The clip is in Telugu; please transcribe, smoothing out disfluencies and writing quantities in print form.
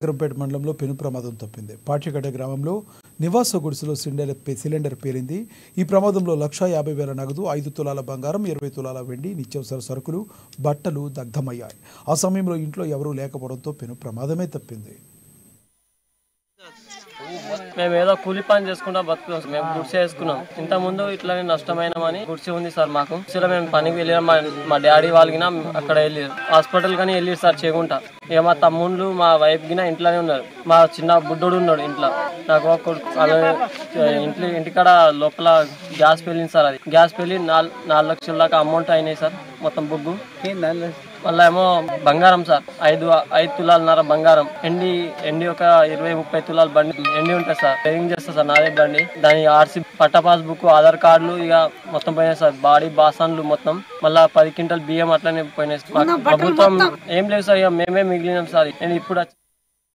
నగరంపేట మండలంలో పెను ప్రమాదం తప్పింది. పాట్యగడ్డ గ్రామంలో నివాస గుడిసెలో సిలిండర్ పేలింది. ఈ ప్రమాదంలో 1,50,000 నగదు, 5 తులాల బంగారం, 20 తులాల వెండి, నిత్యావసర సరుకులు, బట్టలు దగ్ధమయ్యాయి. ఆ సమయంలో ఇంట్లో ఎవరూ లేకపోవడంతో పెను ప్రమాదమే తప్పింది. మేము ఏదో కూలి పని చేసుకుంటా బతుకుతాం. మేము గుడిసె వేసుకున్నాం. ఇంతకుముందు ఇట్లానే నష్టమైనమని గుడిసె ఉంది సార్ మాకు. గుడిసెలో మేము పనికి వెళ్ళినాం. మా డాడీ వాళ్ళకినా అక్కడ వెళ్ళి హాస్పిటల్ కానీ వెళ్ళి సార్ చేయకుండా. ఇక మా తమ్ముళ్ళు మా వైఫ్ గినా ఇంట్లోనే ఉన్నారు. మా చిన్న బుడ్డోడు ఉన్నాడు ఇంట్లో. నాకు ఒక ఇంటికాడ లోపల గ్యాస్ పెళ్ళింది సార్. అది గ్యాస్ పెళ్ళి 4 లక్షల దాకా అమౌంట్ అయినాయి సార్. మొత్తం బుగ్గు మళ్ళీ ఏమో బంగారం సార్ 5 తులాలన్నర బంగారం, ఎండి ఒక 20-30 తులాల బండి ఎండి ఉంటుంది సార్. డ్రైవింగ్ చేస్తా సార్ నాదే బండి. దాని ఆర్సీ పట్టా పాస్ బుక్, ఆధార్ కార్డులు ఇక మొత్తం పోయినాయి సార్. బాడీ బాసన్లు మొత్తం, మళ్ళీ 10 క్వింటల్ బియ్యం అట్లనే పోయినాయి. ప్రభుత్వం ఏం లేదు సార్, ఇక మేమే మిగిలినాం సార్. నేను ఇప్పుడు